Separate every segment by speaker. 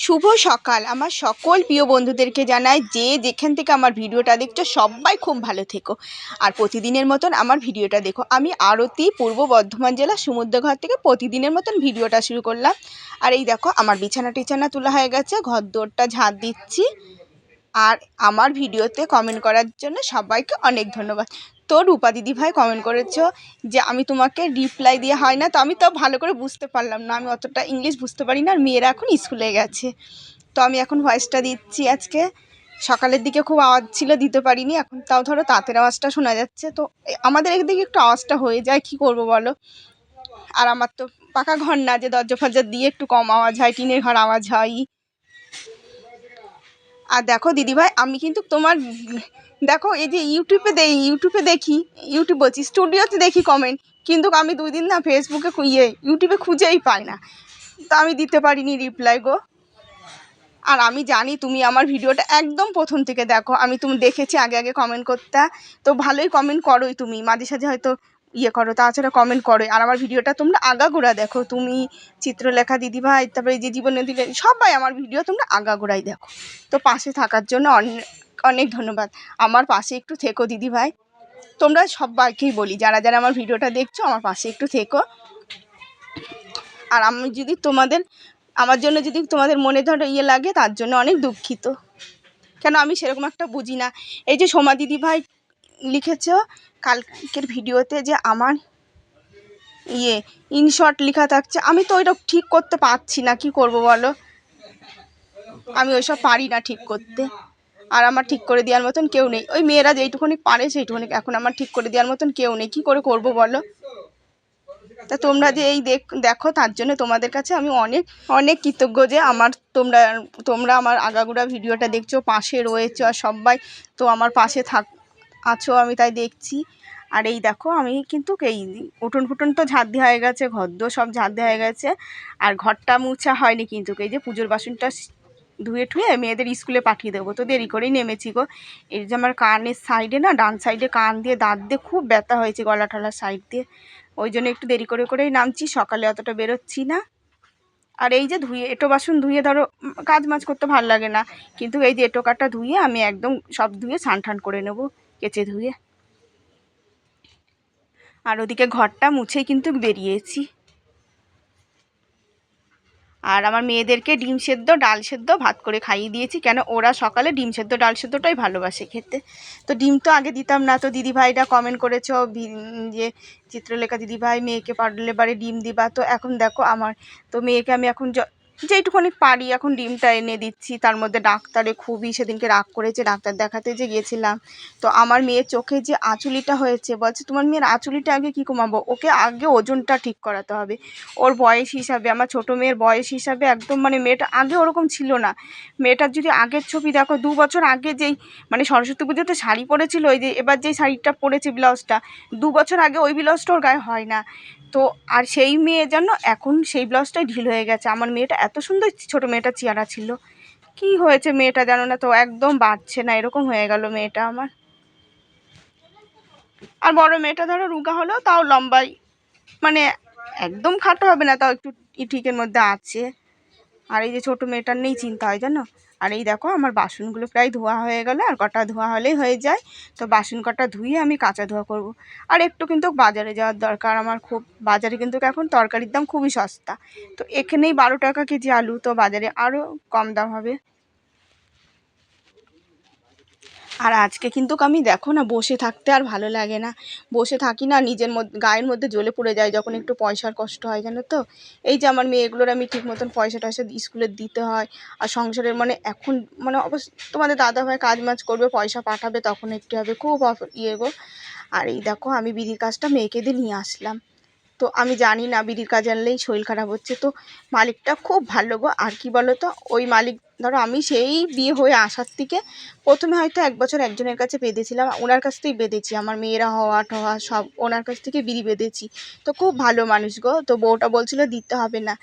Speaker 1: শুভ সকাল আমার সকল প্রিয় বন্ধুদেরকে জানাই যে যেখান থেকে আমার ভিডিওটা দেখছো সবাই খুব ভালো থেকো আর প্রতিদিনের মতন আমার ভিডিওটা দেখো। আমি আরতি, পূর্ব বর্ধমান জেলা সমুদ্রঘাট থেকে প্রতিদিনের মতন ভিডিওটা শুরু করলাম। আর এই দেখো আমার বিছানা তোলা হয়ে গেছে, ঘর দোরটা ঝাঁট দিচ্ছি। আর আমার ভিডিওতে কমেন্ট করার জন্য সবাইকে অনেক ধন্যবাদ। তো রূপা দিদি ভাই কমেন্ট করেছো যে আমি তোমাকে রিপ্লাই দিয়ে হয় না, তো আমি তো ভালো করে বুঝতে পারলাম না, আমি অতটা ইংলিশ বুঝতে পারি না, আর মেয়েরা এখন স্কুলে গেছে। তো আমি এখন ভয়েসটা দিচ্ছি। আজকে সকালের দিকে খুব আওয়াজ ছিল, দিতে পারিনি, এখন তাও ধরো তাঁতের আওয়াজটা শোনা যাচ্ছে। তো আমাদের একদিকে একটু আওয়াজটা হয়ে যায়, কি করব বলো। আর আমার তো পাকা ঘর না যে দরজা ফরজা দিয়ে একটু কম আওয়াজ হয়, টিনের ঘর আওয়াজ হয়। আর দেখো দিদিভাই, আমি কিন্তু তোমার দেখো এই যে ইউটিউবে দেখি, ইউটিউব বলছি স্টুডিওতে দেখি কমেন্ট, কিন্তু আমি 2 দিন না ফেসবুকে ইউটিউবে খুঁজেই পাই না, তো আমি দিতে পারিনি রিপ্লাই গো। আর আমি জানি তুমি আমার ভিডিওটা একদম প্রথম থেকে দেখো, আমি তুমি দেখেছি আগে কমেন্ট করতে, তো ভালোই কমেন্ট করোই, তুমি মাঝে সাঝে হয়তো করো, তাছাড়া কমেন্ট করোই। আর আমার ভিডিওটা তোমরা আগাগোড়া দেখো, তুমি, চিত্রলেখা দিদিভাই, তারপরে যে জীবনে দিলে সবাই আমার ভিডিও তোমরা আগাগোড়াই দেখো। তো পাশে থাকার জন্য অনেক অনেক ধন্যবাদ। আমার পাশে একটু থেকো দিদিভাই, তোমরা সবাইকেই বলি যারা যারা আমার ভিডিওটা দেখছো আমার পাশে একটু থেকো। আর আমি যদি আমার জন্য যদি তোমাদের মনে ধরো লাগে, তার জন্য অনেক দুঃখিত, কেন আমি সেরকম একটা বুঝি না। এই যে সোমা দিদি ভাই লিখেছ কালকের ভিডিওতে যে আমার ইনশর্ট লেখা থাকছে, আমি তো ওইটা ঠিক করতে পারছি না, কি করব বলো, আমি ওইসব পারি না ঠিক করতে। আর আমার ঠিক করে দেওয়ার মতন কেউ নেই, ওই মেয়েরা যেইটুকুনি পারে সেইটুকুনি, এখন আমার ঠিক করে দেওয়ার মতন কেউ নেই, কি করে করব বলো। তা তোমরা যে এই দেখো, তার জন্য তোমাদের কাছে আমি অনেক অনেক কৃতজ্ঞ যে তোমরা আমার আগাগোড়া ভিডিওটা দেখছো, পাশে রয়েছো, আর সবাই তো আমার পাশে আছো, আমি তাই দেখছি। আর এই দেখো আমি কিন্তু এই উঠোন ফুটন তো ঝাঁট দেওয়া হয়ে গেছে, ঘরদোর সব ঝাঁট দেওয়া হয়ে গেছে, আর ঘরটা মুছা হয়নি, কিন্তু এই যে পুজোর বাসনটা ধুয়ে ঠুয়ে মেয়েদের স্কুলে পাঠিয়ে দেবো, তো দেরি করেই নেমেছি গো। এই যে আমার কানের সাইডে না, ডান সাইডে কান দিয়ে দাঁত দিয়ে খুব ব্যথা হয়েছে, গলা টলার সাইড দিয়ে, ওই জন্য একটু দেরি করেই নামছি, সকালে অতটা বেরোচ্ছি না। আর এই যে এঁটো বাসন ধুয়ে ধরো কাজ মাজ করতে ভালো লাগে না, কিন্তু এই যে এঁটো কাটা ধুয়ে আমি একদম সব ধুয়ে ছান করে নেবো, কেচে ধুয়ে। আর ওদিকে ঘরটা মুছেই কিন্তু বেরিয়েছি। আর আমার মেয়েদেরকে ডিম সেদ্ধ, ডাল সেদ্ধ, ভাত করে খাইয়ে দিয়েছি, কেন ওরা সকালে ডিম সেদ্ধ ডাল সেদ্ধটাই ভালোবাসে খেতে। তো ডিম তো আগে দিতাম না, তো দিদিভাইরা কমেন্ট করেছো যে চিত্রলেখা দিদিভাই মেয়েকে পারলে বারে ডিম দিবা, তো এখন দেখো আমার তো মেয়েকে আমি এখন যেইটুখানি পারি এখন ডিমটা এনে দিচ্ছি। তার মধ্যে ডাক্তারে খুবই সেদিনকে রাগ করেছে, ডাক্তার দেখাতে যে গিয়েছিলাম, তো আমার মেয়ের চোখে যে আঁচুলিটা হয়েছে, বলছে তোমার মেয়ের আঁচুলিটা আগে কী কমাবো, ওকে আগে ওজনটা ঠিক করাতে হবে। ওর বয়স হিসাবে, আমার ছোটো মেয়ের বয়স হিসাবে একদম, মানে মেয়েটা আগে ওরকম ছিল না। মেয়েটার যদি আগের ছবি দেখো, 2 বছর আগে যেই মানে সরস্বতী পুজোতে শাড়ি পরেছিল, ওই যে এবার যেই শাড়িটা পরেছে ব্লাউজটা, 2 বছর আগে ওই ব্লাউজটা ওর গায়ে হয় না। তো আর সেই মেয়ে যেন এখন সেই ব্লাউজটাই ঢিল হয়ে গেছে। আমার মেয়েটা এত সুন্দর ছোটো মেয়েটা চেহারা ছিল, কি হয়েছে মেয়েটা জানো না, তো একদম বাড়ছে না, এরকম হয়ে গেল মেয়েটা আমার। আর বড় মেয়েটা ধরো রুগা হলেও তাও লম্বাই, মানে একদম খাটো হবে না, তাও একটু ঠিকের মধ্যে আছে। আর এই যে ছোটো মেয়েটার নেই, চিন্তা হয় জানো। আর এই দেখো আমার বাসনগুলো প্রায় ধোয়া হয়ে গেল, আর কটা ধোয়া হলেই হয়ে যায়। তো বাসন কটা ধুয়ে আমি কাঁচা ধোয়া করব। আর একটু কিন্তু বাজারে যাওয়ার দরকার আমার খুব, বাজারে কিন্তু এখন তরকারির দাম খুবই সস্তা, তো এখানেই 12 টাকা কেজি আলু, তো বাজারে আরও কম দাম হবে। আর আজকে কিন্তু আমি দেখো না, বসে থাকতে আর ভালো লাগে না, বসে থাকি না, নিজের মধ্যে গায়ের মধ্যে জ্বলে পড়ে যায় যখন একটু পয়সার কষ্ট হয় জানো তো। এই যে আমার মেয়েগুলোর আমি ঠিক মতন পয়সা টয়সা স্কুলে দিতে হয়, আর সংসারের মানে এখন মানে তোমাদের দাদাভাই কাজ মাজ করবে, পয়সা পাঠাবে, তখন একটু হবে খুব গো। আর এই দেখো আমি বিড়ির কাজটা মেয়েকে দিয়ে নিয়ে আসলাম, তো আমি জানি না বিড়ির কাজ আনলেই শরীর খারাপ হচ্ছে, তো মালিকটা খুব ভালো গো। আর কি বলো তো, ওই মালিক ধরো আমি সেই বিয়ে হয়ে আসার থেকে প্রথমে হয়তো 1 বছর একজনের কাছে বেঁধেছিলাম, ওনার কাছ থেকেই বেঁধেছি, আমার মেয়েরা হওয়া ঠওয়া সব ওনার কাছ থেকে বিড়ি বেঁধেছি। তো খুব ভালো মানুষ গো, তো বউটা বলছিল দিতে হবে না,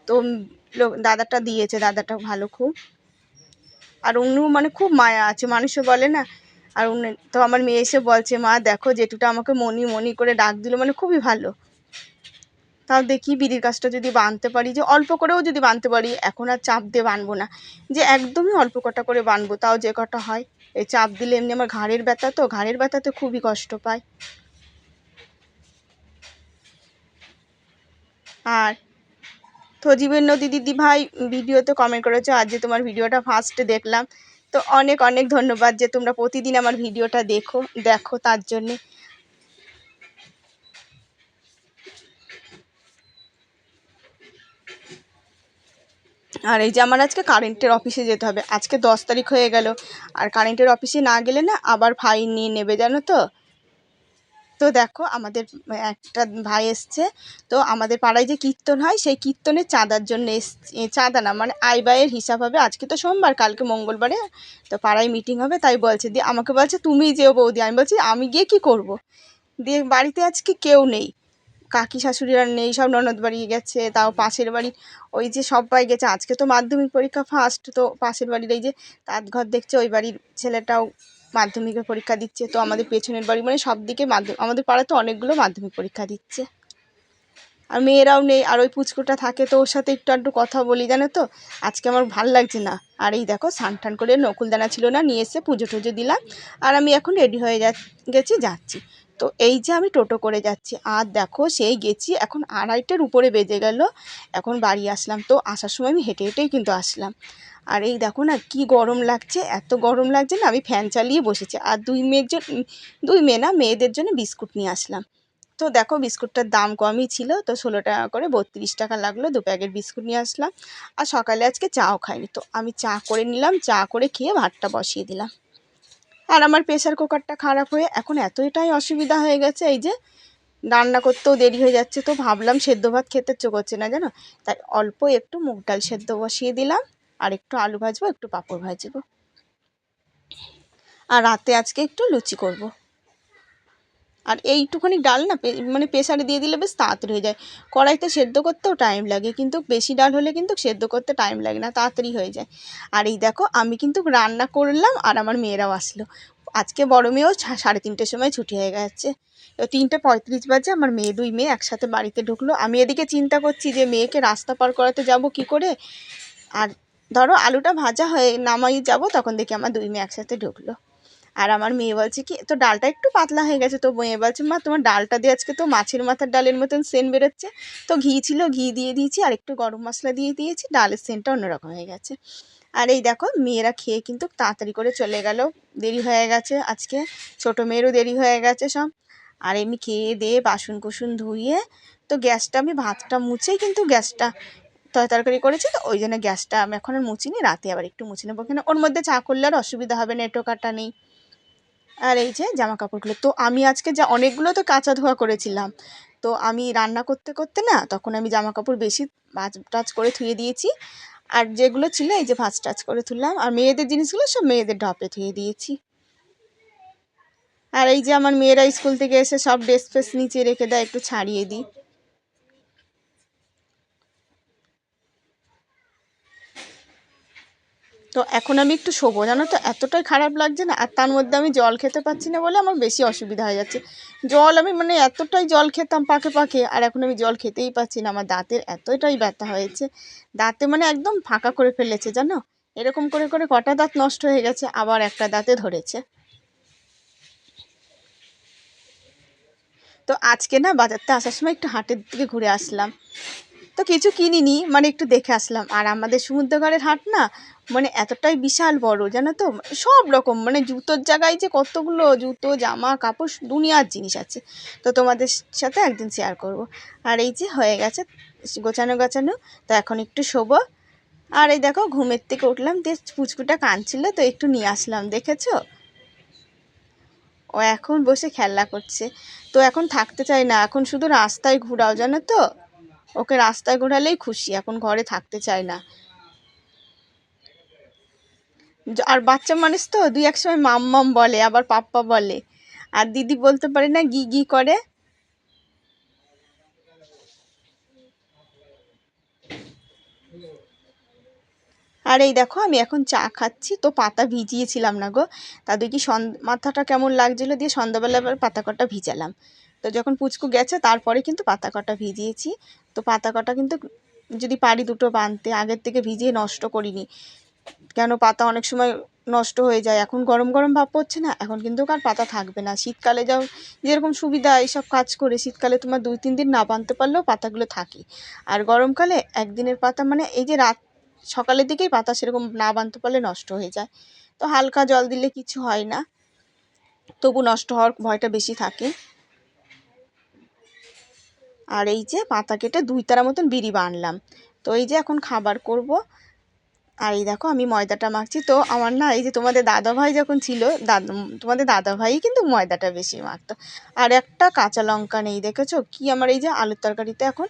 Speaker 1: তো দাদাটা দিয়েছে, দাদাটা ভালো খুব। আর উনিও মানে খুব মায়া আছে, মানুষে বলে না। আর উনি তো আমার মেয়ে এসে বলছে, মা দেখো জেঠুটা আমাকে মনি মনি করে ডাক দিল, মানে খুবই ভালো। তো তাও দেখি বিড়ির গাছটা যদি বাঁধতে পারি, যে অল্প করেও যদি বাঁধতে পারি, এখন আর চাপ দিয়ে বাঁধবো না, যে একদমই অল্প কটা করে বাঁধবো, তাও যে কটা হয়। এই চাপ দিলে এমনি আমার ঘাড়ের ব্যথা, তো ঘাড়ের ব্যথাতে খুবই কষ্ট পায়। আর তো জীবন্য দিদি ভাই ভিডিওতে কমেন্ট করেছো, আজ যে তোমার ভিডিওটা ফার্স্ট দেখলাম, তো অনেক অনেক ধন্যবাদ যে তোমরা প্রতিদিন আমার ভিডিওটা দেখো তার জন্যে। আর এই যে আমার আজকে কারেন্টের অফিসে যেতে হবে, আজকে 10 তারিখ হয়ে গেল, আর কারেন্টের অফিসে না গেলে না আবার ফাইন নিয়ে নেবে, জানো তো। তো দেখো আমাদের একটা ভাই এসছে, তো আমাদের পাড়ায় যে কীর্তন হয় সেই কীর্তনের চাঁদার জন্য চাঁদা না মানে আয় ব্যয়ের হিসাব হবে, আজকে তো সোমবার, কালকে মঙ্গলবারে তো পাড়ায় মিটিং হবে, তাই বলছে, দিয়ে আমাকে বলছে তুমি যেও বৌদি, আমি বলছি আমি গিয়ে কি করব, দিয়ে বাড়িতে আজকে কেউ নেই, কাকি শাশুড়িরা নেই, সব ননদ বাড়ি গেছে, তাও পাশের বাড়ি ওই যে সবাই গেছে, আজকে তো মাধ্যমিক পরীক্ষা ফার্স্ট, তো পাশের বাড়ির এই যে তাঁত ঘর দেখছে ওই বাড়ির ছেলেটাও মাধ্যমিকের পরীক্ষা দিচ্ছে, তো আমাদের পেছনের বাড়ি মানে সব দিকে আমাদের পাড়াতে অনেকগুলো মাধ্যমিক পরীক্ষা দিচ্ছে, আর মেয়েরাও নেই, আর ওই পুচকুটা থাকে, তো ওর সাথে একটু আধটু কথা বলি, জানো তো আজকে আমার ভাল লাগছে না। আর এই দেখো স্নান টান করে নকুলদানা ছিল না, নিয়ে এসে পুজো টুজো দিলাম, আর আমি এখন রেডি হয়ে যাচ্ছি। তো এই যে আমি টোটো করে যাচ্ছি, আর দেখো সেই গেছি এখন 2:30-এর উপরে বেজে গেল, এখন বাড়ি আসলাম, তো আসার সময় আমি হেঁটে হেঁটেই কিন্তু আসলাম। আর এই দেখো না কি গরম লাগছে, এত গরম লাগছে না, আমি ফ্যান চালিয়ে বসেছি, আর দুই মেয়ে না, মেয়েদের জন্য বিস্কুট নিয়ে আসলাম। তো দেখো বিস্কুটটার দাম কমই ছিল, তো 16 টাকা করে 32 টাকা লাগলো, 2 প্যাকেট বিস্কুট নিয়ে আসলাম। আর সকালে আজকে চাও খাইনি, তো আমি চা করে নিলাম, চা করে খেয়ে ভাতটা বসিয়ে দিলাম। আর আমার প্রেসার কুকারটা খারাপ হয়ে এখন এতটাই অসুবিধা হয়ে গেছে, এই যে রান্না করতেও দেরি হয়ে যাচ্ছে, তো ভাবলাম সেদ্ধ ভাত খেতে ইচ্ছে করছে না জানো, তাই অল্প একটু মুগ ডাল সেদ্ধ বসিয়ে দিলাম, আর একটু আলু ভাজবো, একটু পাঁপড় ভাজবো, আর রাতে আজকে একটু লুচি করব। আর এইটুখানি ডাল না মানে প্রেসারে দিয়ে দিলে বেশ তাড়াতাড়ি হয়ে যায়, কড়াইতে সেদ্ধ করতেও টাইম লাগে, কিন্তু বেশি ডাল হলে কিন্তু সেদ্ধ করতে টাইম লাগে না, তাড়াতাড়ি হয়ে যায়। আর এই দেখো আমি কিন্তু রান্না করলাম, আর আমার মেয়েরাও আসলো, আজকে বড় মেয়েও 3:30-র সময় ছুটি হয়ে গেছে, 3:35 বাজে, আমার দুই মেয়ে একসাথে বাড়িতে ঢুকলো, আমি এদিকে চিন্তা করছি যে মেয়েকে রাস্তা পার করাতে যাব কি করে, আর ধরো আলুটা ভাজা হয়ে নামাই যাব, তখন দেখি আমার দুই মেয়ে একসাথে ঢুকলো। আর আমার মেয়ে বলছে কি, তো ডালটা একটু পাতলা হয়ে গেছে, তো মেয়ে বলছে মা তোমার ডালটা দিয়ে আজকে তো মাছের মাথার ডালের মতন সেন্ট বেরোচ্ছে, তো ঘি ছিল ঘি দিয়ে দিয়েছি, আর একটু গরম মশলা দিয়ে দিয়েছি, ডালের সেন্টটা অন্যরকম হয়ে গেছে। আর এই দেখো মেয়েরা খেয়ে কিন্তু তাড়াতাড়ি করে চলে গেল, দেরি হয়ে গেছে আজকে, ছোটো মেয়েরও দেরি হয়ে গেছে সব। আর এমনি খেয়ে দিয়ে বাসন কুসুন ধুয়ে, তো গ্যাসটা আমি ভাতটা মুছেই কিন্তু গ্যাসটা তরকারি করেছি, তো ওই জন্য গ্যাসটা আমি এখন আর মুছিনি, রাতে আবার একটু মুছে নেবো, কেন ওর মধ্যে চা করলে আর অসুবিধা হবে না, এঁটো কাটা নেই। আর এই যে জামা কাপড়গুলো, তো আমি আজকে অনেকগুলো তো কাচা ধোয়া করেছিলাম, তো আমি রান্না করতে করতে না তখন আমি জামা কাপড় বেশি ভাঁজ টাচ করে ধুয়ে দিয়েছি, আর যেগুলো ছিল এই যে ভাঁজ টাচ করে তুললাম, আর মেয়েদের জিনিসগুলো সব মেয়েদের ঢপে ধুয়ে দিয়েছি। আর এই যে আমার মেয়েরা স্কুল থেকে এসে সব ড্রেস ফ্রেস নিচে রেখে দেয়, একটু ছাড়িয়ে দিই। তো এখন আমি একটু শোবো, জানো তো এতটাই খারাপ লাগছে না, আর তার মধ্যে আমি জল খেতে পাচ্ছি না বলে আমার বেশি অসুবিধা হয়ে যাচ্ছে, জল আমি মানে এতটাই জল খেতাম পাকে পাকে, আর এখন আমি জল খেতেই পাচ্ছি না, আমার দাঁতের এতটাই ব্যথা হয়েছে, দাঁতে মানে একদম ফাঁকা করে ফেলেছে জানো, এরকম করে করে কটা দাঁত নষ্ট হয়ে গেছে, আবার একটা দাঁতে ধরেছে। তো আজকে না বাজারতে আসার সময় একটু হাটের দিকে ঘুরে আসলাম, তো কিছু কিনিনি, মানে একটু দেখে আসলাম, আর আমাদের সমুদ্রগড়ের হাট না মানে এতটাই বিশাল বড় জানো তো, সব রকম মানে জুতোর জায়গায় যে কতগুলো জুতো জামা কাপড় দুনিয়ার জিনিস আছে, তো তোমাদের সাথে একদিন শেয়ার করব। আর এই যে হয়ে গেছে গোছানো গোছানো, তো এখন একটু শোবো। আর এই দেখো ঘুমের থেকে উঠলাম, দিয়ে পুচকুটা কাঁদছিল, তো একটু নিয়ে আসলাম, দেখেছো ও এখন বসে খেলা করছে, তো এখন থাকতে চাই না, এখন শুধু রাস্তায় ঘোরাও জানো তো, ওকে রাস্তায় ঘোরালেই খুশি, এখন ঘরে থাকতে চায় না। আর বাচ্চা মানুষ তো দুই এক সময় মাম্মাম বলে, আবার পাপ্পা বলে, আর দিদি বলতে পারে না, গি গি করে। আর এই দেখো আমি এখন চা খাচ্ছি, তো পাতা ভিজিয়েছিলাম না গো, তা দেখি মাথাটা কেমন লাগছিলো, দিয়ে সন্ধ্যাবেলা আবার পাতা কটা ভিজালাম, তো যখন পুচকু গেছে তারপরে কিন্তু পাতা কটা ভিজিয়েছি। তো পাতা কটা কিন্তু যদি পারি দুটো বাঁধতে আগের থেকে ভিজিয়ে নষ্ট করিনি, কেন পাতা অনেক সময় নষ্ট হয়ে যায়। এখন গরম গরম ভাব পড়ছে না, এখন কিন্তু আর পাতা থাকবে না। শীতকালে যাও যেরকম সুবিধা এইসব কাজ করে, শীতকালে তোমার 2-3 দিন না বাঁধতে পারলেও পাতাগুলো থাকে। আর গরমকালে একদিনের পাতা মানে এই যে রাত সকালের দিকেই পাতা সেরকম না বাঁধতে পারলে নষ্ট হয়ে যায়। তো হালকা জল দিলে কিছু হয় না, তবু নষ্ট হওয়ার ভয়টা বেশি থাকে। আর এই যে পাতা কেটে 2 তারা মতন বিড়ি বানলাম। তো এই যে এখন খাবার করব। আর এই দেখো আমি ময়দাটা মাখছি। তো আমার না এই যে তোমাদের দাদাভাই যখন ছিল, তোমাদের দাদাভাই কিন্তু ময়দাটা বেশি মাখতো। আর একটা কাঁচা লঙ্কা নেই, দেখেছো কি আমার এই যে আলুর তরকারিতে এখন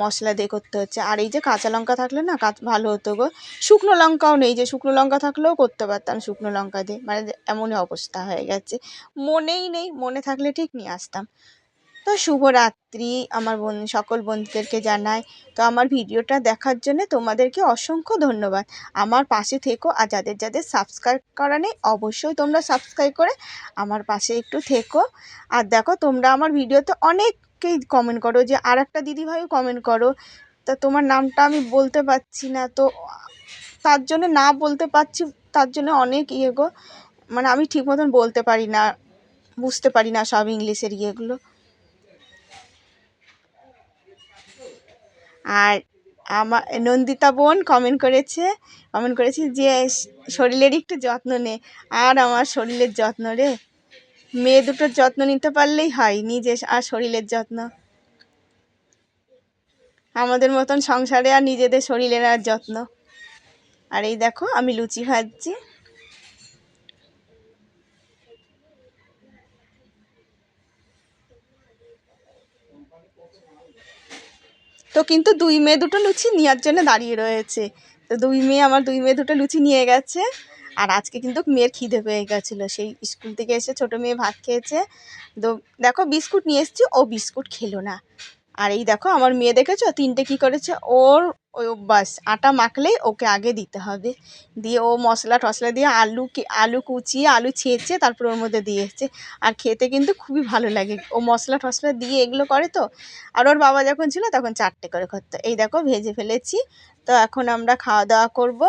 Speaker 1: মশলা দিয়ে করতে হচ্ছে। আর এই যে কাঁচা লঙ্কা থাকলে না ভালো হতো গো। শুকনো লঙ্কাও নেই, যে শুকনো লঙ্কা থাকলেও করতে পারতাম শুকনো লঙ্কা দিয়ে, মানে এমনই অবস্থা হয়ে গেছে। মনেই নেই, মনে থাকলে ঠিক নিয়ে আসতাম। তো শুভরাত্রি আমার সকল বন্ধুদেরকে জানাই। তো আমার ভিডিওটা দেখার জন্য তোমাদেরকে অসংখ্য ধন্যবাদ। আমার পাশে থেকো, আর যাদের যাদের সাবস্ক্রাইব করা নেই অবশ্যই তোমরা সাবস্ক্রাইব করে আমার পাশে একটু থেকো। আর দেখো তোমরা আমার ভিডিওতে অনেকেই কমেন্ট করো, যে আর একটা দিদিভাইও কমেন্ট করো, তা তোমার নামটা আমি বলতে পারছি না, তো তার জন্য না বলতে পারছি, তার জন্য অনেক গো, মানে আমি ঠিক মতন বলতে পারি না, বুঝতে পারি না সব ইংলিশের ইয়েগুলো। আর আমার নন্দিতা বোন কমেন্ট করেছে যে শরীরের একটু যত্ন নে। আর আমার শরীরের যত্ন রে, মেয়ে দুটোর যত্ন নিতে পারলেই হয়, নিজে আর শরীরের যত্ন আমাদের মতন সংসারে আর নিজেদের শরীরের আর যত্ন। আর এই দেখো আমি লুচি ভাজছি। তো কিন্তু দুই মেয়ে দুটো লুচি নেওয়ার জন্য দাঁড়িয়ে রয়েছে। তো দুই মেয়ে দুটো লুচি নিয়ে গেছে। আর আজকে কিন্তু মেয়ের খিদে পেয়ে গেছিলো, সেই স্কুল থেকে এসে ছোটো মেয়ে ভাত খেয়েছে। তো দেখো বিস্কুট নিয়ে এসেছি, ও বিস্কুট খেলো না। আর এই দেখো আমার মেয়ে দেখেছো 3টে কী করেছে, ওর ওই অভ্যাস আটা মাখলেই ওকে আগে দিতে হবে। দিয়ে ও মশলা টশলা দিয়ে আলু কুচিয়ে আলু ছেঁচে তারপর ওর মধ্যে দিয়ে এসছে। আর খেতে কিন্তু খুবই ভালো লাগে, ও মশলা টশলা দিয়ে এগুলো করে তো। আর ওর বাবা যখন ছিল তখন 4টে করে করতো। এই দেখো ভেজে ফেলেছি। তো এখন আমরা খাওয়া দাওয়া করবো।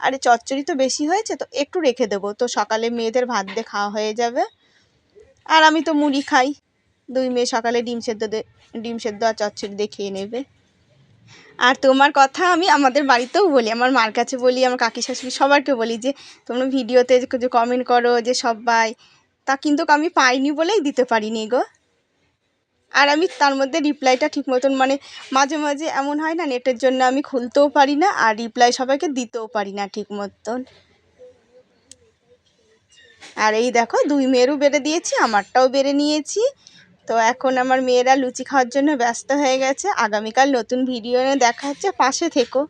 Speaker 1: আর এই চচ্চড়ি তো বেশি হয়েছে, তো একটু রেখে দেবো, তো সকালে মেয়েদের ভাত দিয়ে খাওয়া হয়ে যাবে। আর আমি তো মুড়ি খাই। দুই মেয়ে সকালে ডিম সেদ্ধ আর চচ্চড়ি দিয়ে খেয়ে নেবে। আর তোমার কথা আমি আমাদের বাড়িতেও বলি, আমার মার কাছে বলি, আমার কাকি শাশুড়ি সবাইকে বলি যে তোমরা ভিডিওতে যে কমেন্ট করো যে সবাই, তা কিন্তু আমি পাইনি বলেই দিতে পারিনি গো। আর আমি তার মধ্যে রিপ্লাইটা ঠিক মতন, মানে মাঝে মাঝে এমন হয় না, নেটের জন্য আমি খুলতেও পারি না, আর রিপ্লাই সবাইকে দিতেও পারি না ঠিক মতন। আর এই দেখো দুই মেয়েরও বেড়ে দিয়েছি, আমারটাও বেড়ে নিয়েছি। তো এখন আমার মেয়েরা লুচি খাওয়ার জন্য ব্যস্ত হয়ে গেছে। আগামীকাল নতুন ভিডিও দেখা হচ্ছে, পাশে থেকো।